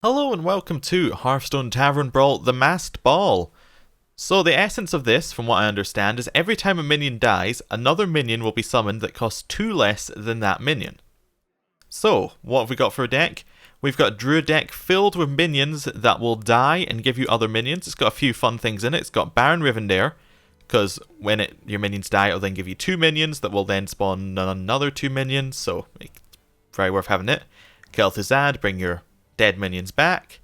Hello and welcome to Hearthstone Tavern Brawl, the Masked Ball. So the essence of this, from what I understand, is every time a minion dies, another minion will be summoned that costs 2 less than that minion. So, what have we got for a deck? We've got a Druid deck filled with minions that will die and give you other minions. It's got a few fun things in it. It's got Baron Rivendare, because when your minions die, it'll then give you 2 minions that will then spawn another 2 minions, so it's very worth having it. Kel'Thuzad, bring your dead minions back.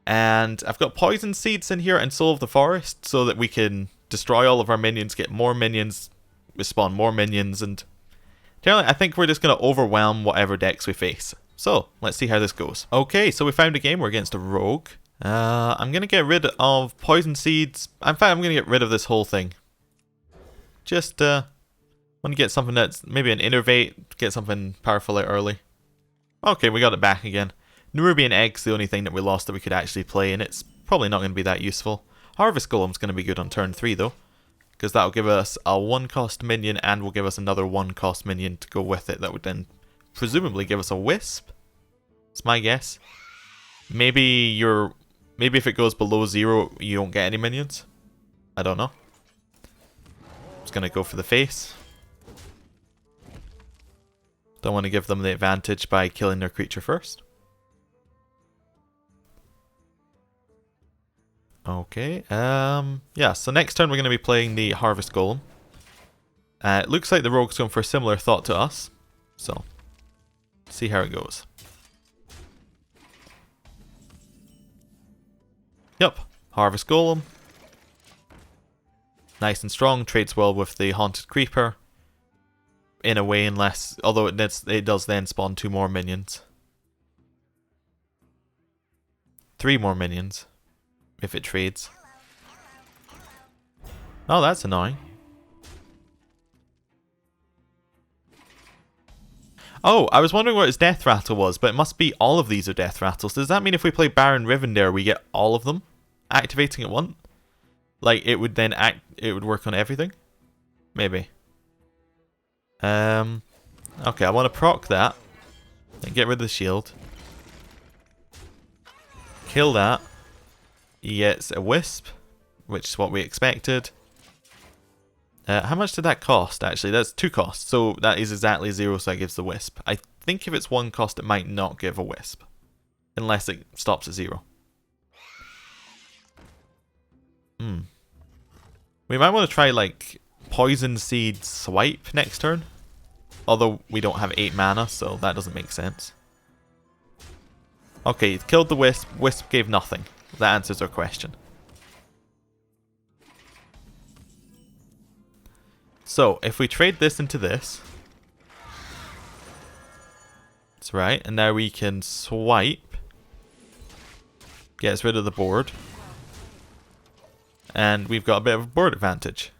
And I've got poison seeds in here and Soul of the Forest so that we can destroy all of our minions, get more minions, respawn more minions, and generally I think we're just going to overwhelm whatever decks we face. So let's see how this goes. Okay, so we found a game. We're against a rogue. I'm going to get rid of poison seeds. In fact, I'm going to get rid of this whole thing. Just want to get something that's maybe an innervate, get something powerful out early. Okay, we got it back again. Nerubian Egg's the only thing that we lost that we could actually play, and it's probably not going to be that useful. Harvest Golem's going to be good on turn 3 though, because that'll give us a 1-cost minion and will give us another 1-cost minion to go with it. That would then presumably give us a Wisp. It's my guess. Maybe if it goes below 0, you don't get any minions. I don't know. Just going to go for the face. Don't want to give them the advantage by killing their creature first. Okay, yeah, so next turn we're going to be playing the Harvest Golem. It looks like the rogue's going for a similar thought to us, so see how it goes. Yep, Harvest Golem. Nice and strong, trades well with the Haunted Creeper. In a way, unless, although it does then spawn 2 more minions. 3 more minions. If it trades. Oh, that's annoying. Oh, I was wondering what his death rattle was, but it must be all of these are death rattles. Does that mean if we play Baron Rivendare, we get all of them activating at once? Like, it would then it would work on everything? Maybe. Okay, I want to proc that. And get rid of the shield. Kill that. He gets a Wisp, which is what we expected. How much did that cost, actually? That's 2 costs, so that is exactly 0, so that gives the Wisp. I think if it's 1 cost, it might not give a Wisp. Unless it stops at 0. We might want to try, like, Poison Seed Swipe next turn. Although we don't have 8 mana, so that doesn't make sense. Okay, killed the Wisp. Wisp gave nothing. That answers our question. So, if we trade this into this. That's right, and now we can swipe. Gets rid of the board. And we've got a bit of a board advantage.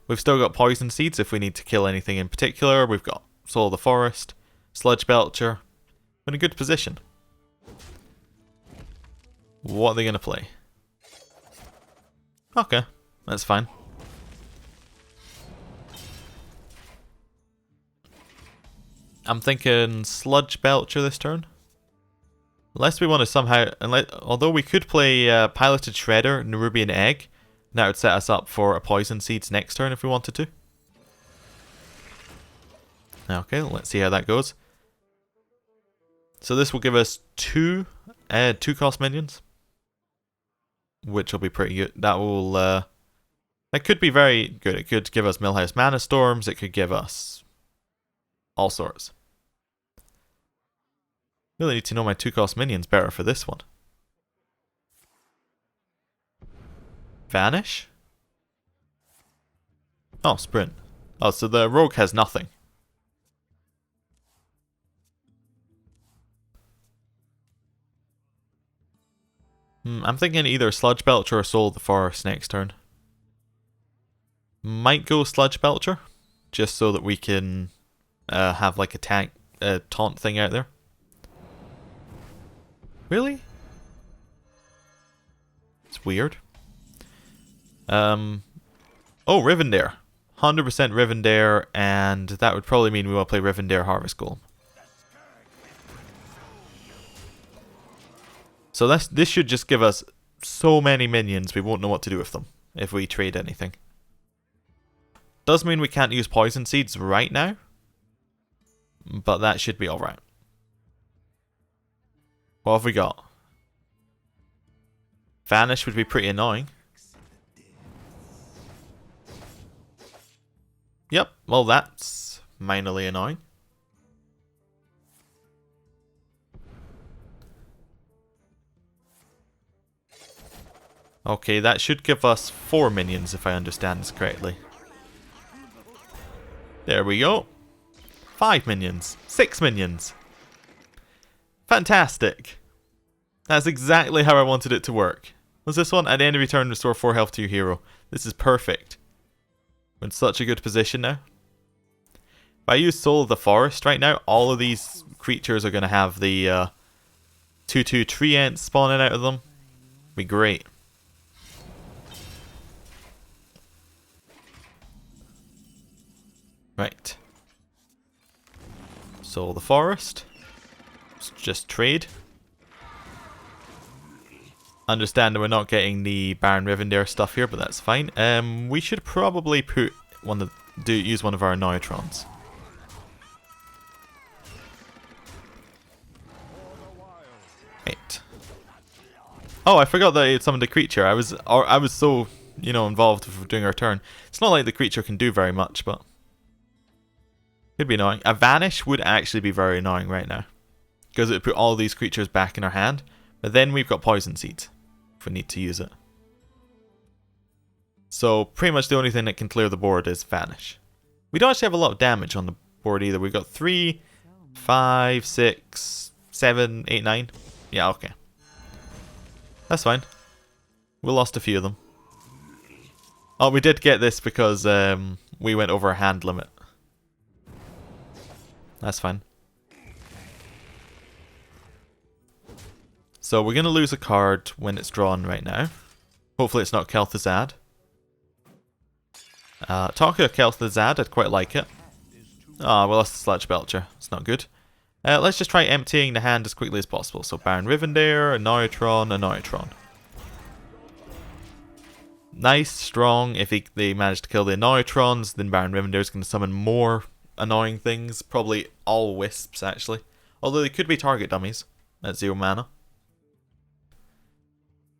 We've still got Poison Seeds if we need to kill anything in particular. We've got Soul of the Forest, Sludge Belcher. We're in a good position. What are they going to play? Okay, that's fine. I'm thinking Sludge Belcher this turn. Unless we want to somehow... although we could play Piloted Shredder, Nerubian Egg. That would set us up for a Poison Seeds next turn if we wanted to. Okay, let's see how that goes. So this will give us 2 cost minions. Which will be pretty good. That will, that could be very good. It could give us Millhouse Mana Storms. It could give us all sorts. Really need to know my 2-cost minions better for this one. Vanish? Oh, Sprint. Oh, so the rogue has nothing. I'm thinking either Sludge Belcher or Soul of the Forest next turn. Might go Sludge Belcher, just so that we can have like a taunt thing out there. Really? It's weird. Oh, Rivendare. 100% Rivendare, and that would probably mean we want to play Rivendare Harvest Golem. So this should just give us so many minions we won't know what to do with them if we trade anything. Does mean we can't use poison seeds right now, but that should be alright. What have we got? Vanish would be pretty annoying. Yep, well that's minorly annoying. Okay, that should give us 4 minions if I understand this correctly. There we go. 5 minions. 6 minions. Fantastic. That's exactly how I wanted it to work. Was this one? At the end of your turn, restore 4 health to your hero. This is perfect. We're in such a good position now. If I use Soul of the Forest right now, all of these creatures are going to have the 2/2 tree ants spawning out of them. Be great. Right. Soul of the Forest. Let's just trade. Understand that we're not getting the Baron Rivendare stuff here, but that's fine. We should probably put use one of our Neotrons. Right. Oh, I forgot that it summoned a creature. I was so, involved with doing our turn. It's not like the creature can do very much, but could be annoying. A Vanish would actually be very annoying right now, because it would put all these creatures back in our hand. But then we've got Poison Seeds if we need to use it. So pretty much the only thing that can clear the board is Vanish. We don't actually have a lot of damage on the board either. We've got 3, 5, 6, 7, 8, 9. Yeah, okay. That's fine. We lost a few of them. Oh, we did get this because we went over a hand limit. That's fine. So we're going to lose a card when it's drawn right now. Hopefully it's not Kel'Thuzad. Talking of Kel'Thuzad, I'd quite like it. Ah, we lost the Sludge Belcher. It's not good. Let's just try emptying the hand as quickly as possible. So Baron Rivendare, a Neutron, a Neutron. Nice, strong. If they manage to kill the Neutrons, then Baron Rivendare is going to summon more annoying things. Probably all Wisps, actually. Although they could be target dummies at 0 mana.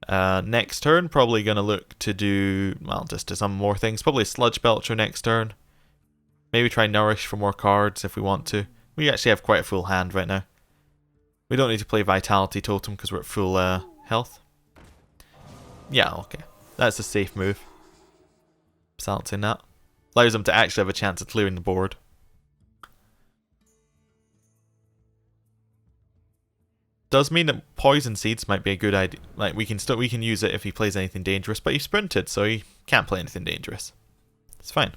Next turn, probably going to look to do, well, just to summon more things. Probably Sludge Belcher next turn. Maybe try Nourish for more cards if we want to. We actually have quite a full hand right now. We don't need to play Vitality Totem because we're at full health. Yeah, okay. That's a safe move. Silencing that. Allows them to actually have a chance of clearing the board. Does mean that Poison Seeds might be a good idea. Like we can use it if he plays anything dangerous, but he sprinted, so he can't play anything dangerous. It's fine.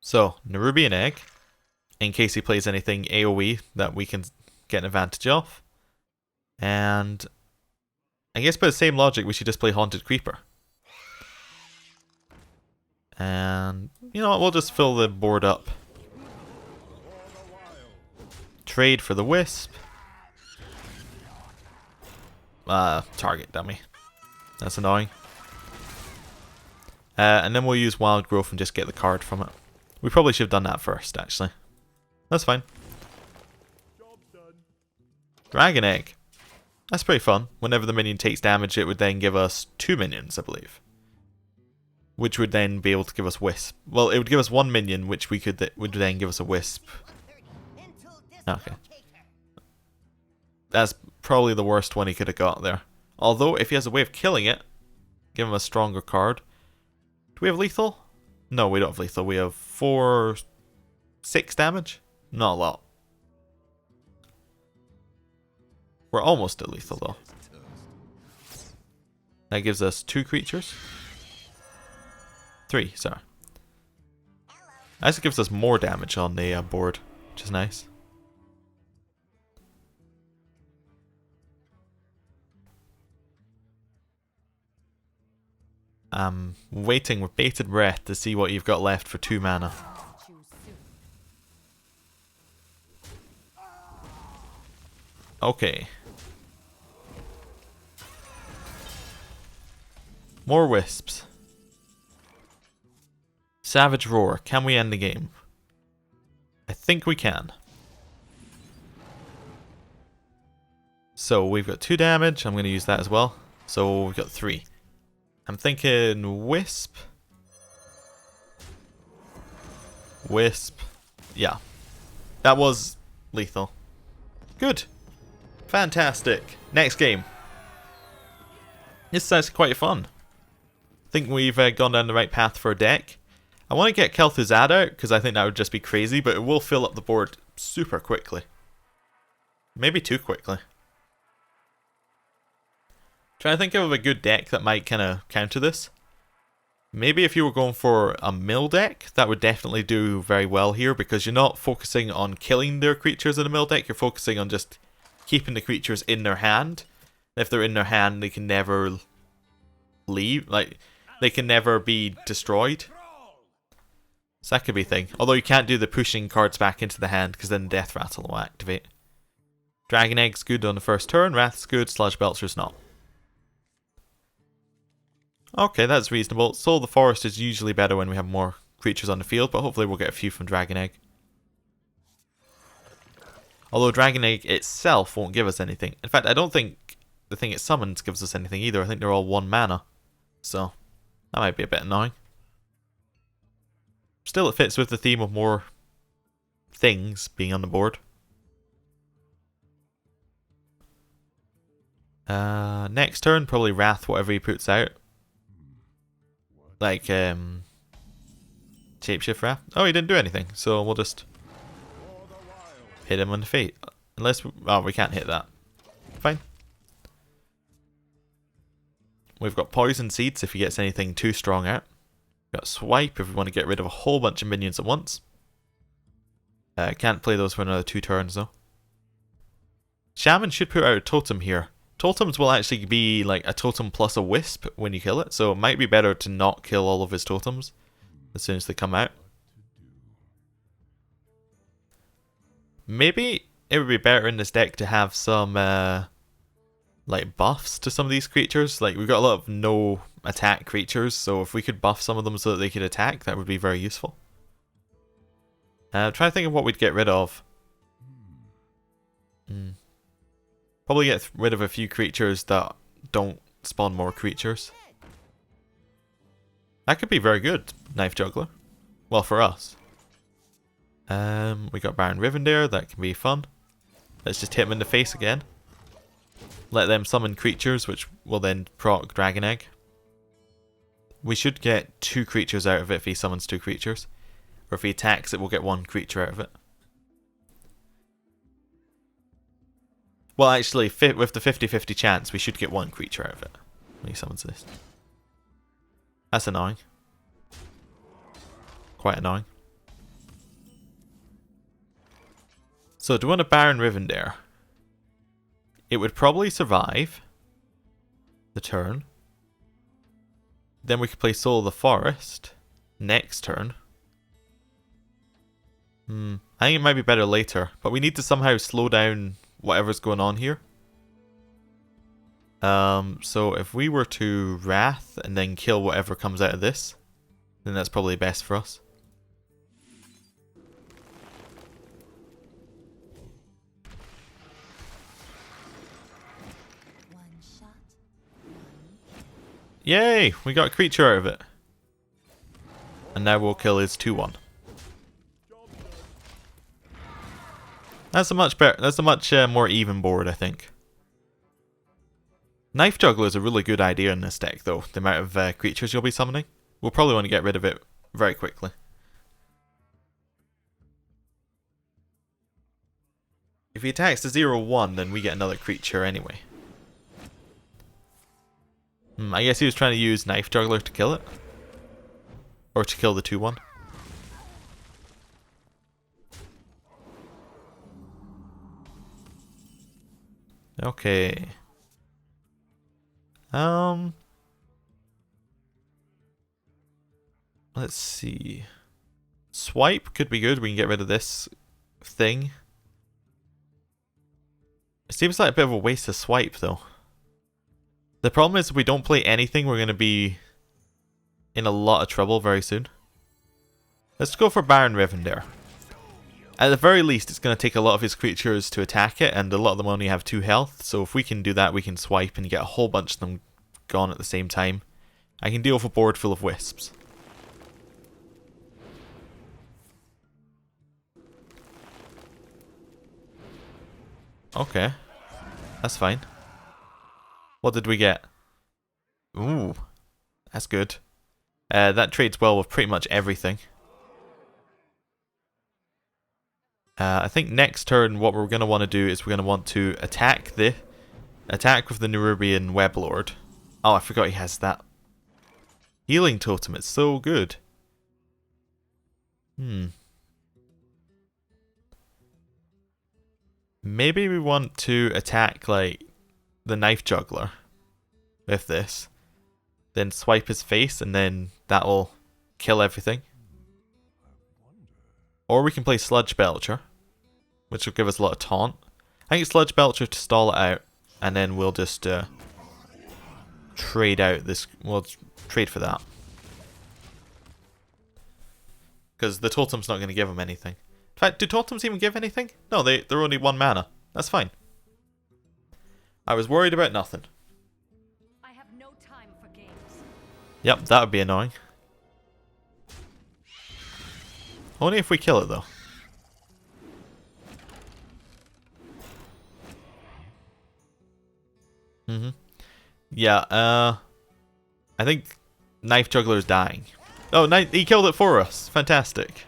So, Nerubian Egg, in case he plays anything AoE that we can get an advantage of. And I guess by the same logic, we should just play Haunted Creeper. And, you know what, we'll just fill the board up. Trade for the Wisp. Target dummy. That's annoying. And then we'll use Wild Growth and just get the card from it. We probably should have done that first, actually. That's fine. Dragon Egg. That's pretty fun. Whenever the minion takes damage, it would then give us 2 minions, I believe. Which would then be able to give us Wisp. Well, it would give us 1 minion, which would then give us a Wisp. Okay. That's probably the worst one he could have got there. Although, if he has a way of killing it, give him a stronger card. Do we have lethal? No, we don't have lethal. We have 6 damage? Not a lot. We're almost at lethal, though. That gives us 2 creatures. 3, sorry. That gives us more damage on the board, which is nice. I'm waiting with bated breath to see what you've got left for 2 mana. Okay. More wisps. Savage Roar. Can we end the game? I think we can. So we've got 2 damage. I'm going to use that as well. So we've got 3. I'm thinking Wisp. Wisp. Yeah. That was lethal. Good. Fantastic. Next game. This sounds quite fun. I think we've gone down the right path for a deck. I want to get Kel'Thuzad out because I think that would just be crazy, but it will fill up the board super quickly. Maybe too quickly. Trying to think of a good deck that might kind of counter this. Maybe if you were going for a mill deck, that would definitely do very well here because you're not focusing on killing their creatures in a mill deck, you're focusing on just keeping the creatures in their hand. If they're in their hand, they can never leave, like, they can never be destroyed. So that could be a thing. Although you can't do the pushing cards back into the hand because then Death Rattle will activate. Dragon Egg's good on the first turn, Wrath's good, Sludge Belcher's not. Okay, that's reasonable. Soul of the Forest is usually better when we have more creatures on the field, but hopefully we'll get a few from Dragon Egg. Although Dragon Egg itself won't give us anything. In fact, I don't think the thing it summons gives us anything either. I think they're all 1 mana. So, that might be a bit annoying. Still, it fits with the theme of more things being on the board. Next turn, probably Wrath, whatever he puts out. Like, Shapeshift Wrath. Oh, he didn't do anything, so we'll just hit him on the feet. Unless, we can't hit that. Fine. We've got Poison Seeds if he gets anything too strong out. We've got Swipe if we want to get rid of a whole bunch of minions at once. Can't play those for another 2 turns though. Shaman should put out a totem here. Totems will actually be like a totem plus a wisp when you kill it, so it might be better to not kill all of his totems as soon as they come out. Maybe it would be better in this deck to have some like buffs to some of these creatures. Like, we've got a lot of no attack creatures, so if we could buff some of them so that they could attack, that would be very useful. I'm trying to think of what we'd get rid of. Probably get rid of a few creatures that don't spawn more creatures. That could be very good, Knife Juggler. Well, for us. We got Baron Rivendare, that can be fun. Let's just hit him in the face again. Let them summon creatures, which will then proc Dragon Egg. We should get 2 creatures out of it if he summons 2 creatures. Or if he attacks it, we'll get 1 creature out of it. Well, actually, with the 50-50 chance, we should get 1 creature out of it when he summons this. That's annoying. Quite annoying. So, do we want a Baron Rivendare? It would probably survive the turn. Then we could play Soul of the Forest next turn. I think it might be better later, but we need to somehow slow down whatever's going on here. So if we were to Wrath and then kill whatever comes out of this, then that's probably best for us. Yay! We got a creature out of it. And now we'll kill his 2-1. That's a much better. That's a much more even board, I think. Knife Juggler is a really good idea in this deck, though. The amount of creatures you'll be summoning. We'll probably want to get rid of it very quickly. If he attacks the 0-1, then we get another creature anyway. I guess he was trying to use Knife Juggler to kill it. Or to kill the 2-1. Okay. Let's see. Swipe could be good. We can get rid of this thing. It seems like a bit of a waste of swipe though. The problem is if we don't play anything, we're going to be in a lot of trouble very soon. Let's go for Baron Rivendare. At the very least, it's going to take a lot of his creatures to attack it, and a lot of them only have 2 health, so if we can do that, we can swipe and get a whole bunch of them gone at the same time. I can deal with a board full of wisps. Okay. That's fine. What did we get? Ooh. That's good. That trades well with pretty much everything. I think next turn what we're going to want to do is we're going to want to attack with the Nerubian Weblord. Oh, I forgot he has that healing totem. It's so good. Maybe we want to attack like the Knife Juggler with this. Then swipe his face and then that'll kill everything. Or we can play Sludge Belcher, which will give us a lot of taunt. I think Sludge Belcher to stall it out, and then we'll just trade out this. We'll trade for that. Because the totem's not going to give him anything. In fact, do totems even give anything? No, they're only 1 mana. That's fine. I was worried about nothing. I have no time for games. Yep, that would be annoying. Only if we kill it, though. Yeah, I think Knife Juggler's dying. Oh, he killed it for us. Fantastic.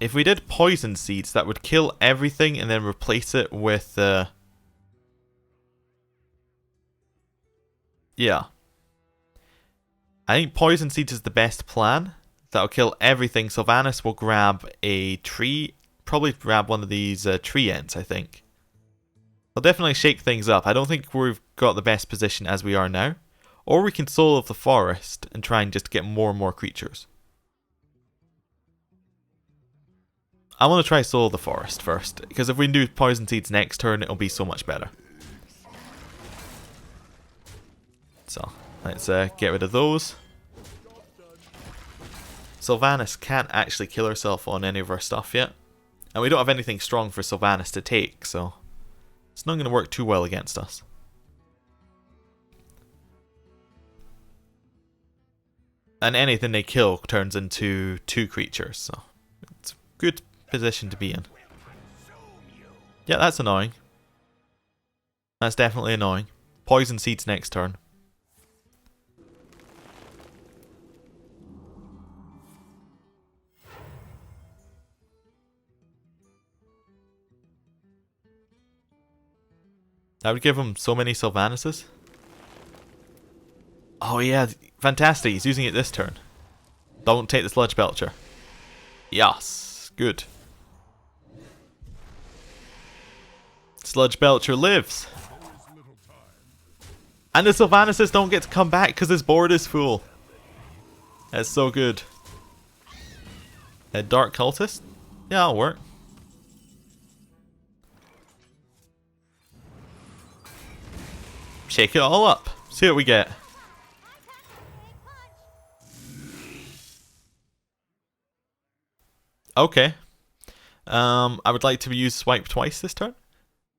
If we did Poison Seeds, that would kill everything and then replace it with... Yeah. I think Poison Seeds is the best plan. That'll kill everything. Sylvanas will grab a tree. Probably grab one of these tree ends, I think. They'll definitely shake things up. I don't think we've got the best position as we are now. Or we can Soul of the Forest and try and just get more and more creatures. I want to try Soul of the Forest first, because if we do Poison Seeds next turn, it'll be so much better. So, let's get rid of those. Sylvanas can't actually kill herself on any of our stuff yet. And we don't have anything strong for Sylvanas to take, so it's not going to work too well against us. And anything they kill turns into 2 creatures, so it's a good position to be in. Yeah, that's annoying. That's definitely annoying. Poison Seeds next turn. That would give him so many Sylvanases. Oh yeah, fantastic. He's using it this turn. Don't take the Sludge Belcher. Yes, good. Sludge Belcher lives. And the Sylvanases don't get to come back because his board is full. That's so good. A Dark Cultist? Yeah, that'll work. Shake it all up. See what we get. Okay. I would like to use Swipe twice this turn.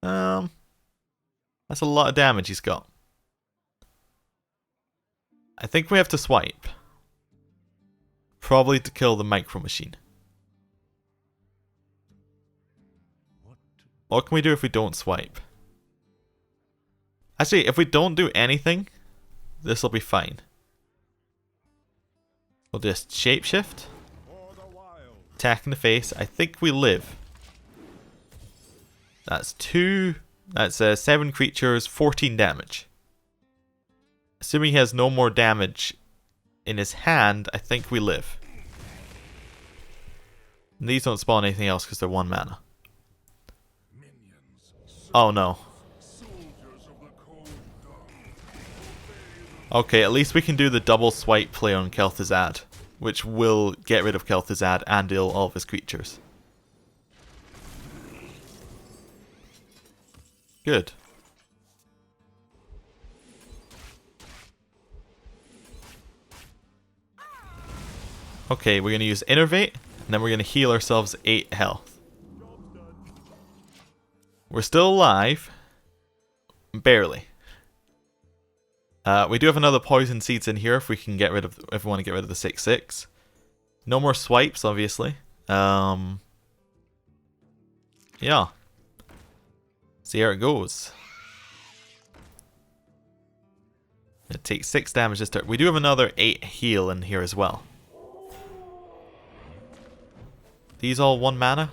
That's a lot of damage he's got. I think we have to swipe. Probably to kill the Micro Machine. What can we do if we don't swipe? Actually, if we don't do anything, this will be fine. We'll just shapeshift. Attack in the face. I think we live. That's 2. That's 7 creatures, 14 damage. Assuming he has no more damage in his hand, I think we live. And these don't spawn anything else because they're 1 mana. Oh no. Okay, at least we can do the double swipe play on Kel'Thuzad, which will get rid of Kel'Thuzad and deal all of his creatures. Good. Okay, we're going to use Innervate, and then we're going to heal ourselves 8 health. We're still alive. Barely. We do have another Poison Seeds in here if we can get rid of, if we want to get rid of the 6/6. No more swipes, obviously. Yeah. See how it goes. It takes 6 damage this turn. We do have another 8 heal in here as well. These all 1 mana?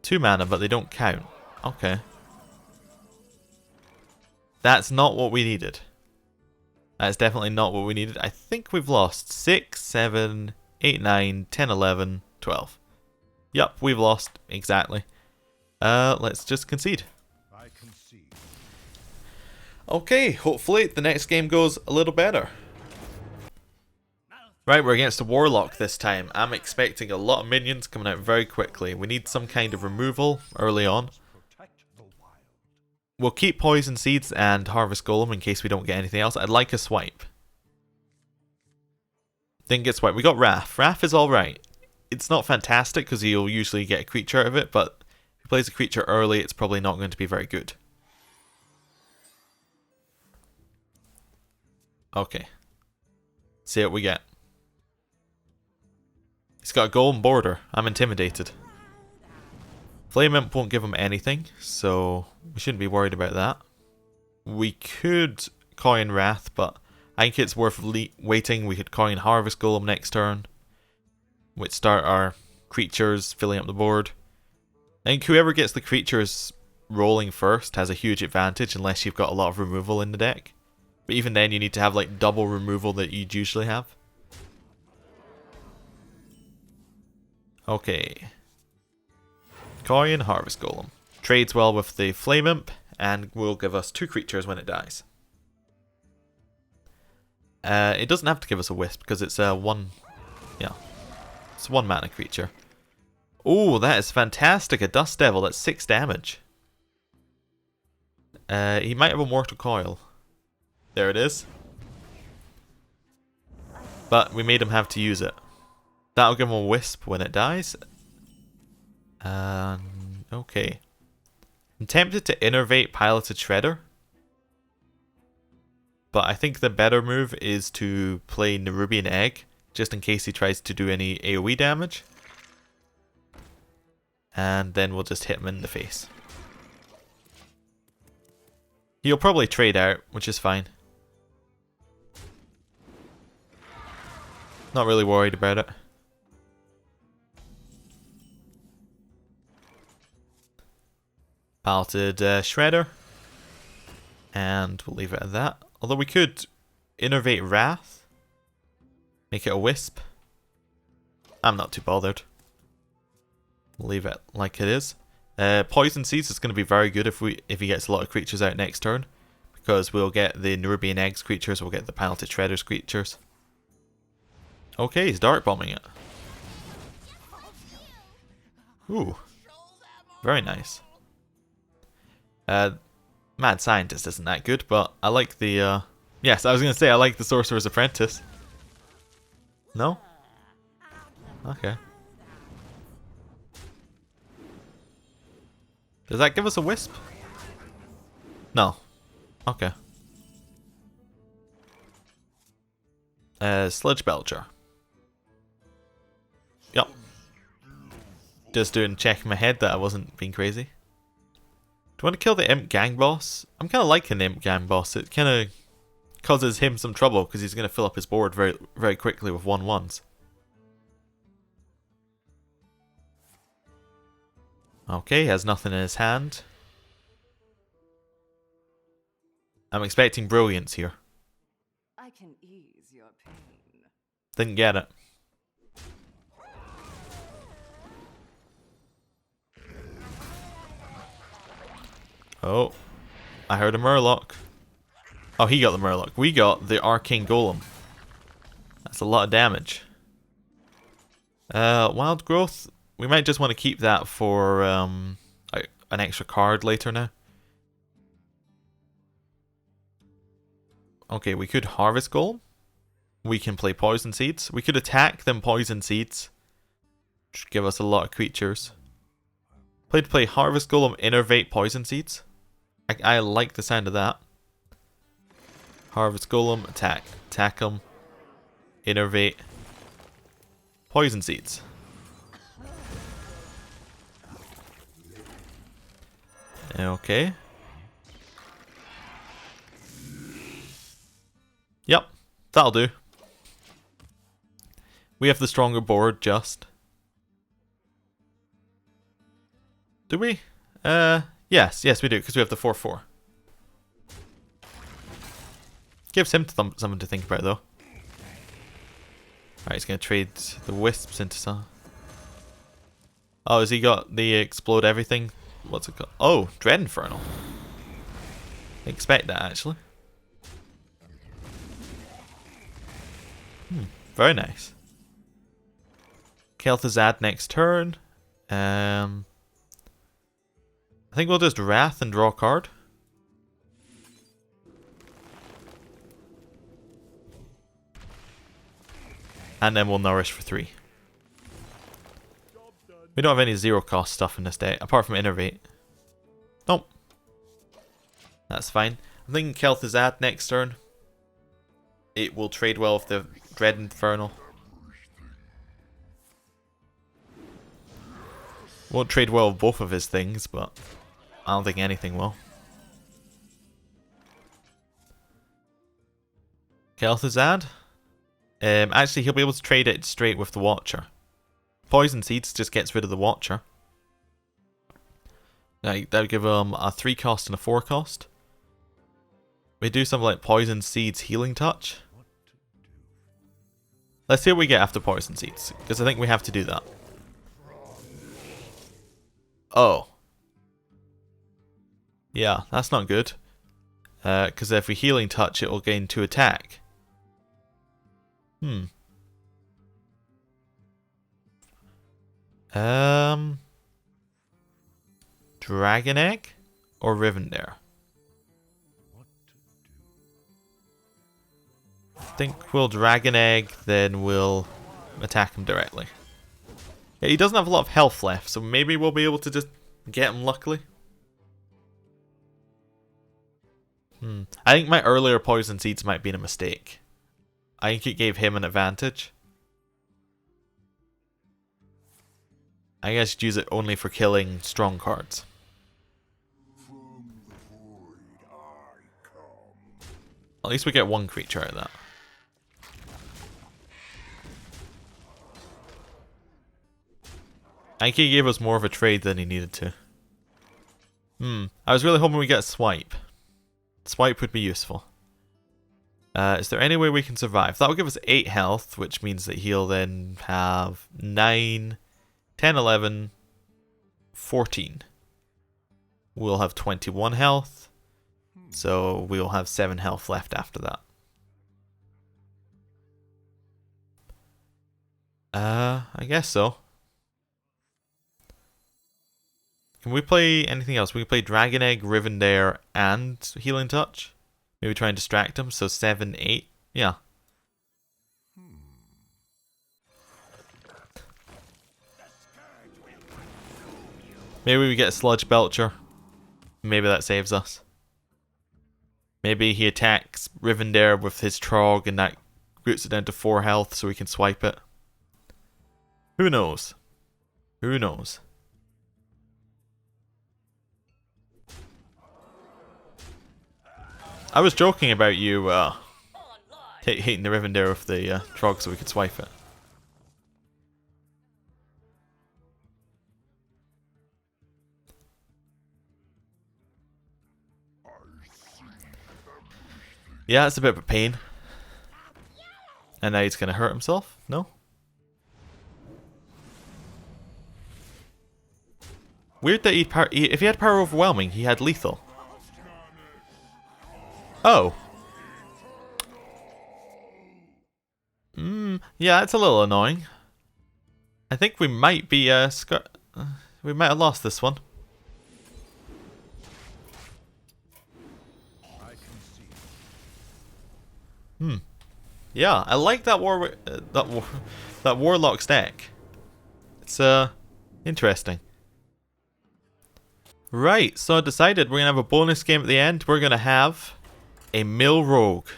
2 mana, but they don't count. Okay. That's not what we needed. That's definitely not what we needed. I think we've lost 6, 7, 8, 9, 10, 11, 12. Yup, we've lost. Exactly. Let's just concede. I concede. Okay, hopefully the next game goes a little better. Right, we're against a Warlock this time. I'm expecting a lot of minions coming out very quickly. We need some kind of removal early on. Protect the wild. We'll keep Poison Seeds and Harvest Golem in case we don't get anything else. I'd like a swipe. Didn't get swipe. We got Wrath. Wrath is alright. It's not fantastic because you'll usually get a creature out of it, but if he plays a creature early, it's probably not going to be very good. Okay. See what we get. He's got a golden border. I'm intimidated. Flame Imp won't give him anything, so we shouldn't be worried about that. We could coin Wrath, but I think it's worth waiting. We could coin Harvest Golem next turn, which start our creatures filling up the board. I think whoever gets the creatures rolling first has a huge advantage unless you've got a lot of removal in the deck. But even then you need to have like double removal that you'd usually have. Okay. Coin, Harvest Golem. Trades well with the Flame Imp and will give us 2 creatures when it dies. It doesn't have to give us a Wisp because it's a 1... Yeah. It's a 1 mana creature. Oh, that is fantastic. A Dust Devil. That's 6 damage. He might have a Mortal Coil. There it is. But we made him have to use it. That'll give him a Wisp when it dies. Okay. I'm tempted to Innervate Piloted Shredder. But I think the better move is to play Nerubian Egg, just in case he tries to do any AoE damage. And then we'll just hit him in the face. He'll probably trade out, which is fine. Not really worried about it. Piloted Shredder. And we'll leave it at that. Although we could Innervate Wrath. Make it a Wisp. I'm not too bothered. We'll leave it like it is. Poison Seeds is going to be very good if he gets a lot of creatures out next turn. Because we'll get the Nerubian Eggs creatures, we'll get the Piloted Shredders creatures. Okay, he's Dark Bombing it. Ooh. Very nice. Mad Scientist isn't that good, but I like the, yes, I was going to say I like the Sorcerer's Apprentice. No? Okay. Does that give us a Wisp? No. Okay. Sludge Belcher. Yup. Just checking my head that I wasn't being crazy. Do you want to kill the Imp Gang Boss? I'm kind of liking the Imp Gang Boss. It kind of causes him some trouble because he's going to fill up his board very, very quickly with 1/1s. Okay, he has nothing in his hand. I'm expecting Brilliance here. I can ease your pain. Didn't get it. Oh, I heard a Murloc. Oh, he got the Murloc. We got the Arcane Golem. That's a lot of damage. Wild Growth. We might just want to keep that for an extra card later now. Okay, we could Harvest Golem. We can play Poison Seeds. We could attack them Poison Seeds. Which give us a lot of creatures. Play Harvest Golem, Innervate Poison Seeds. I like the sound of that. Harvest Golem, attack. Attack them. Innervate. Poison Seeds. Okay. Yep, that'll do. We have the stronger board, just. Do we? Yes, we do, because we have the 4/4. Gives him something to think about, though. Alright, he's going to trade the Wisps into some. Oh, has he got the Explode Everything? What's it called? Oh, Dread Infernal. Expect that, actually. Very nice. Kel'Thuzad next turn. I think we'll just Wrath and draw a card. And then we'll Nourish for 3. We don't have any 0-cost stuff in this deck, apart from Innervate. Nope. That's fine. I'm thinking Kel'Thuzad next turn. It will trade well with the Dread Infernal. Won't trade well with both of his things, but I don't think anything will. Kel'Thuzad. Actually, he'll be able to trade it straight with the Watcher. Poison Seeds just gets rid of the Watcher. Like, that would give him a 3-cost and a 4-cost. We do something like Poison Seeds Healing Touch. Let's see what we get after Poison Seeds, because I think we have to do that. Oh. Yeah, that's not good. Because if we Healing Touch, it will gain 2 attack. Dragon Egg or Rivendare? I think we'll Dragon Egg, then we'll attack him directly. Yeah, he doesn't have a lot of health left, so maybe we'll be able to just get him luckily. I think my earlier Poison Seeds might have been a mistake. I think it gave him an advantage. I guess you'd use it only for killing strong cards. At least we get 1 creature out of that. I think he gave us more of a trade than he needed to. I was really hoping we get a Swipe. Swipe would be useful. Is there any way we can survive? That will give us 8 health, which means that he'll then have 9, 10, 11, 14. We'll have 21 health. So we'll have 7 health left after that. I guess so. Can we play anything else? We can play Dragon Egg, Rivendare, and Healing Touch. Maybe try and distract him. So 7, 8. Yeah. Maybe we get a Sludge Belcher. Maybe that saves us. Maybe he attacks Rivendare with his Trog and that roots it down to 4 health so we can swipe it. Who knows? Who knows? I was joking about you hitting the Rivendare with the Trog so we could swipe it. Yeah, it's a bit of a pain. And now he's going to hurt himself? No? Weird that if he had power overwhelming, he had lethal. Oh. Yeah, it's a little annoying. I think we might be we might have lost this one. Yeah, I like that that warlock's deck. It's interesting. Right, so I decided we're gonna have a bonus game at the end. We're gonna have a mill rogue.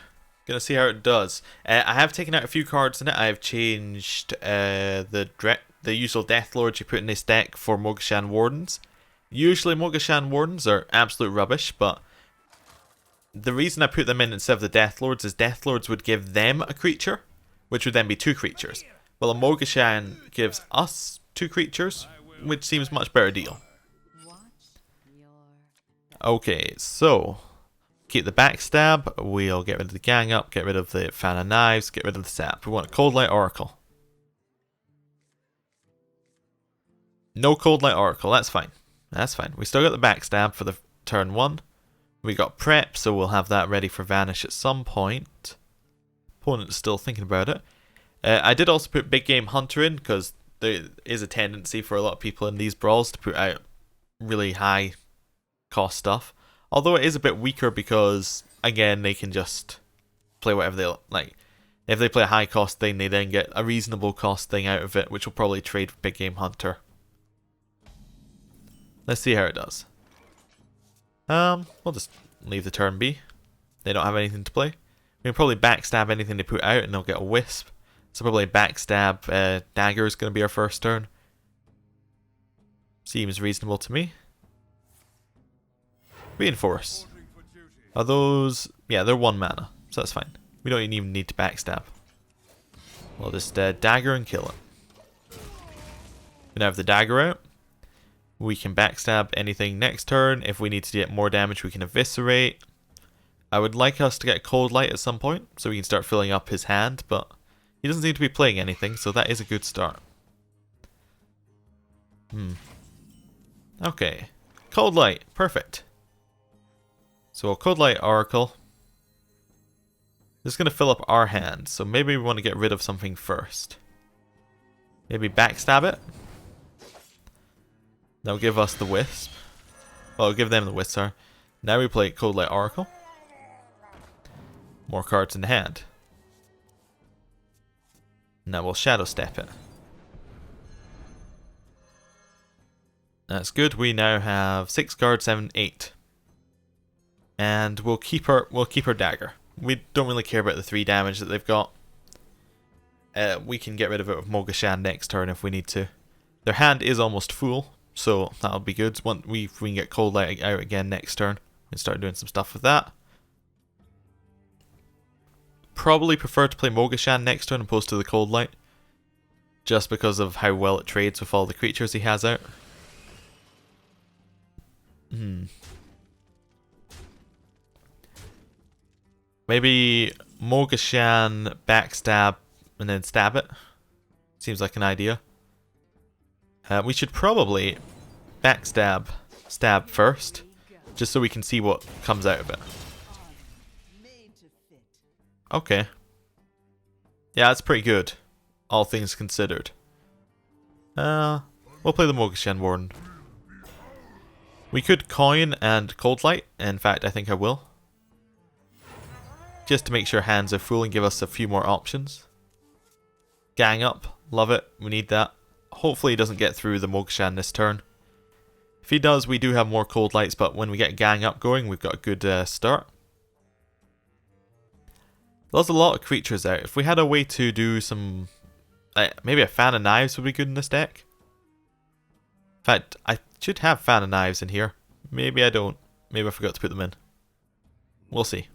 Gonna see how it does. I have taken out a few cards in it. I have changed the usual Death Lords you put in this deck for Mogashan Wardens. Usually Mogashan Wardens are absolute rubbish, but the reason I put them in instead of the Death Lords is Death Lords would give them a creature, which would then be 2 creatures. Well, a Mogashan gives us 2 creatures, which seems much better deal. Okay, so keep the backstab. We'll get rid of the gang up, get rid of the fan of knives, get rid of the sap. We want a Cold Light Oracle. No Cold Light Oracle, that's fine. That's fine. We still got the backstab for the turn 1. We got prep, so we'll have that ready for vanish at some point. Opponent's still thinking about it. I did also put Big Game Hunter in, because there is a tendency for a lot of people in these brawls to put out really high cost stuff. Although it is a bit weaker because, again, they can just play whatever they like. If they play a high cost thing, they then get a reasonable cost thing out of it, which will probably trade for Big Game Hunter. Let's see how it does. We'll just leave the turn be. They don't have anything to play. We can probably backstab anything they put out and they'll get a wisp. So probably backstab dagger is going to be our first turn. Seems reasonable to me. Reinforce. Are those... yeah, they're 1 mana, so that's fine. We don't even need to backstab. We'll just dagger and kill it. We now have the dagger out. We can backstab anything next turn. If we need to get more damage, we can eviscerate. I would like us to get Cold Light at some point, so we can start filling up his hand, but he doesn't seem to be playing anything, so that is a good start. Okay. Cold Light. Perfect. So we'll Cold Light Oracle. This is going to fill up our hand, so maybe we want to get rid of something first. Maybe backstab it. That'll give us the wisp. Well, give them the wisp, sorry. Now we play Cold Light Oracle. More cards in the hand. Now we'll Shadow Step it. That's good. We now have 6 cards, 7, 8. And we'll keep our dagger. We don't really care about the 3 damage that they've got. We can get rid of it with Mogashan next turn if we need to. Their hand is almost full, so that'll be good. Once we can get Cold Light out again next turn, we can start doing some stuff with that. Probably prefer to play Mogashan next turn opposed to the Cold Light, just because of how well it trades with all the creatures he has out. Maybe Mogashan backstab and then stab it. Seems like an idea. We should probably stab first, just so we can see what comes out of it. Okay. Yeah, that's pretty good, all things considered. We'll play the Mogashan Warden. We could coin and Cold Light. In fact, I think I will. Just to make sure hands are full and give us a few more options. Gang up. Love it. We need that. Hopefully he doesn't get through the Mogashan this turn. If he does, we do have more Cold Lights, but when we get gang up going, we've got a good start. There's a lot of creatures out. If we had a way to do some... maybe a Fan of Knives would be good in this deck. In fact, I should have Fan of Knives in here. Maybe I don't. Maybe I forgot to put them in. We'll see.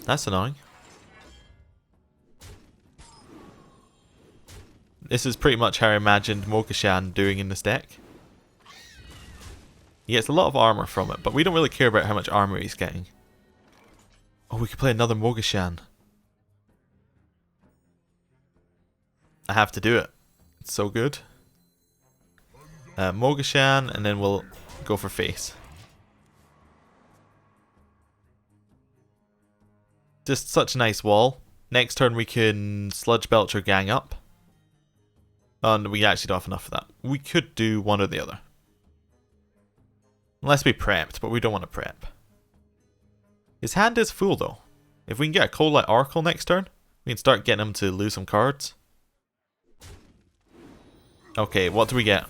That's annoying. This is pretty much how I imagined Mogashan doing in this deck. He gets a lot of armor from it, but we don't really care about how much armor he's getting. Oh, we could play another Mogashan. I have to do it. It's so good. Mogashan, and then we'll go for face. Just such a nice wall. Next turn we can Sludge Belch or Gang Up. And we actually don't have enough of that. We could do one or the other. Unless we prepped, but we don't want to prep. His hand is full though. If we can get a Cold Light Oracle next turn, we can start getting him to lose some cards. Okay, what do we get?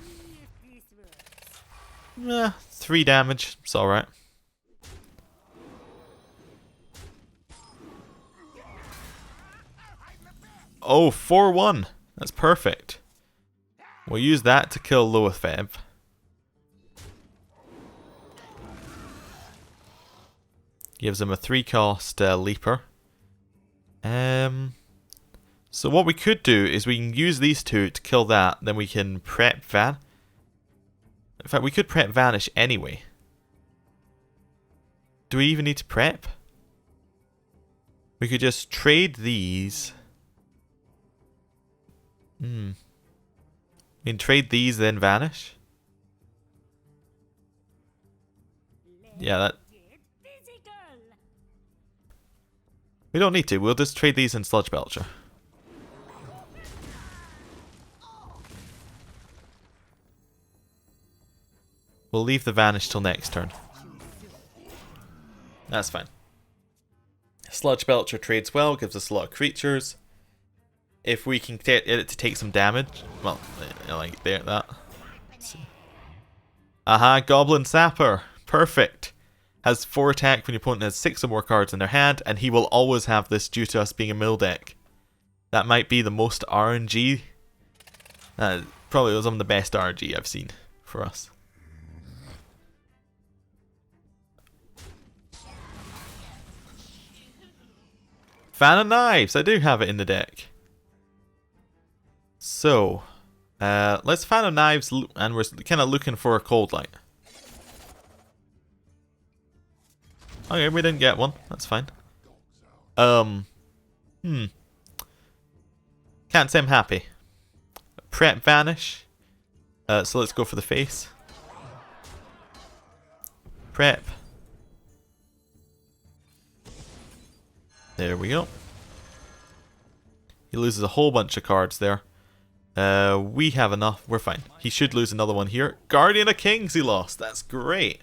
3 damage. It's alright. Oh, 4-1. That's perfect. We'll use that to kill Loatheb. Gives him a 3-cost Leaper. So what we could do is we can use these two to kill that. Then we can prep Van. In fact, we could prep Vanish anyway. Do we even need to prep? We could just trade these. We can trade these, then Vanish. Yeah, that... We don't need to. We'll just trade these in Sludge Belcher. We'll leave the Vanish till next turn. That's fine. Sludge Belcher trades well, gives us a lot of creatures. If we can get it to take some damage, well, like that. Aha, Goblin Sapper. Perfect. Has 4 attack when your opponent has 6 or more cards in their hand, and he will always have this due to us being a mill deck. That might be the most RNG. Probably was some of the best RNG I've seen for us. Fan of Knives, I do have it in the deck. So, let's Fan of Knives, and we're kind of looking for a Cold Light. Okay, we didn't get one. That's fine. Can't say I'm happy. Prep Vanish. So let's go for the face. Prep. There we go. He loses a whole bunch of cards there. We have enough. We're fine. He should lose another one here. Guardian of Kings he lost. That's great.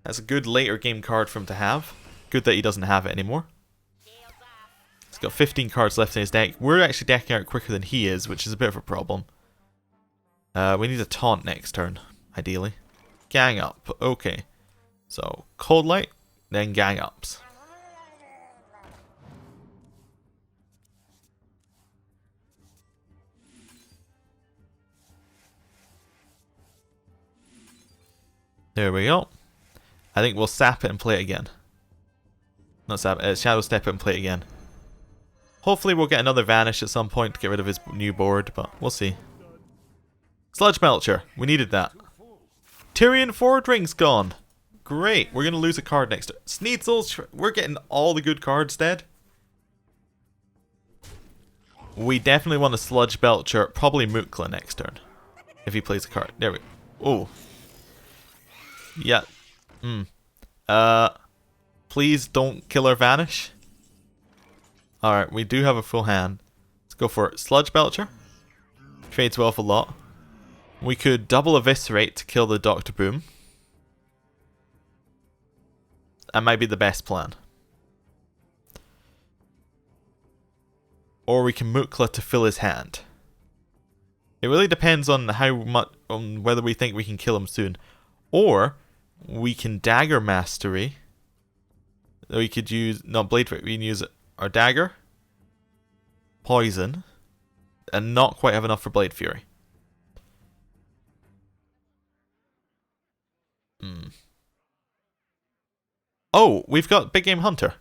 That's a good later game card for him to have. Good that he doesn't have it anymore. He's got 15 cards left in his deck. We're actually decking out quicker than he is, which is a bit of a problem. We need a taunt next turn, ideally. Gang up. Okay. So, Cold Light, then gang ups. There we go. I think we'll sap it and play it again. Not sap it, Shadow Step it and play it again. Hopefully we'll get another Vanish at some point to get rid of his new board, but we'll see. Sludge Belcher, we needed that. Tyrion Fordring's gone. Great, we're going to lose a card next turn. Sneasel, we're getting all the good cards dead. We definitely want a Sludge Belcher, probably Mukla next turn. If he plays a card. There we go. Oh. Yeah. Please don't kill our Vanish. Alright, we do have a full hand. Let's go for it. Sludge Belcher. Trades well for a lot. We could double Eviscerate to kill the Dr. Boom. That might be the best plan. Or we can Mukla to fill his hand. It really depends on how much, on whether we think we can kill him soon. Or we can Dagger Mastery. We could use, not Blade Break, we can use our Dagger, Poison, and not quite have enough for Blade Fury. Oh, we've got Big Game Hunter.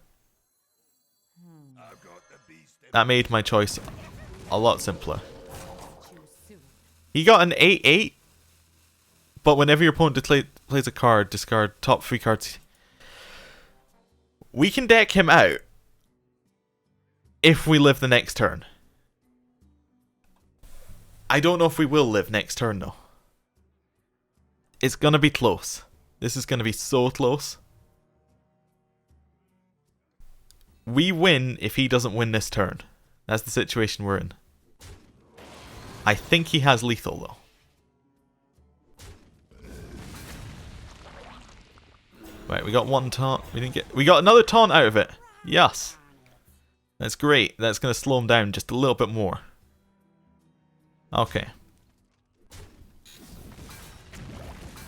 That made my choice a lot simpler. He got an 8/8, but whenever your opponent plays a card, discard top 3 cards. We can deck him out if we live the next turn. I don't know if we will live next turn though. It's gonna be close. This is gonna be so close. We win if he doesn't win this turn. That's the situation we're in. I think he has lethal though. Right, we got one taunt. We got another taunt out of it. Yes. That's great. That's going to slow him down just a little bit more. Okay.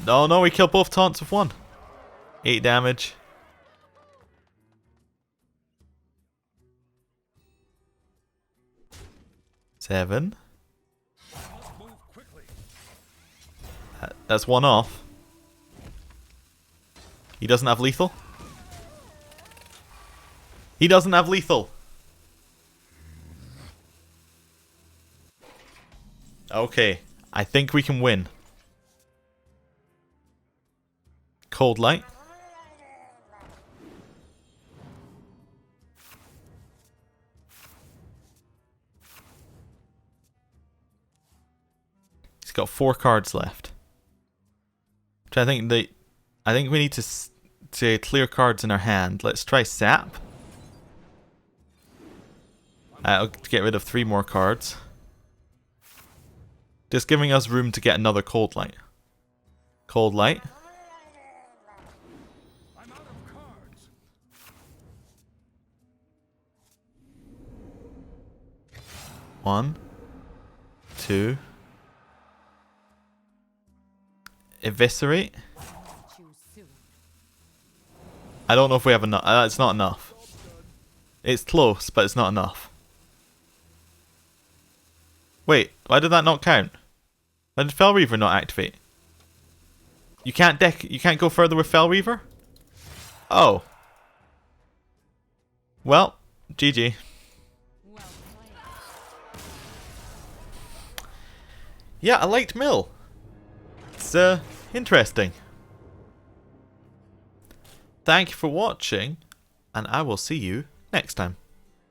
No, we killed both taunts with one. 8 damage. Seven. That's one off. He doesn't have lethal. He doesn't have lethal. Okay, I think we can win. Cold light. He's got 4 cards left. Which I think we need to clear cards in our hand. Let's try sap. I'll get rid of 3 more cards. Just giving us room to get another cold light. Cold light. I'm out of cards. 1, 2. Eviscerate. I don't know if we have enough. It's not enough. It's close, but it's not enough. Wait, why did that not count? Why did Fel Reaver not activate? You can't go further with Fel Reaver? Oh. Well, GG. Yeah, I liked Mill. It's interesting. Thank you for watching, and I will see you next time.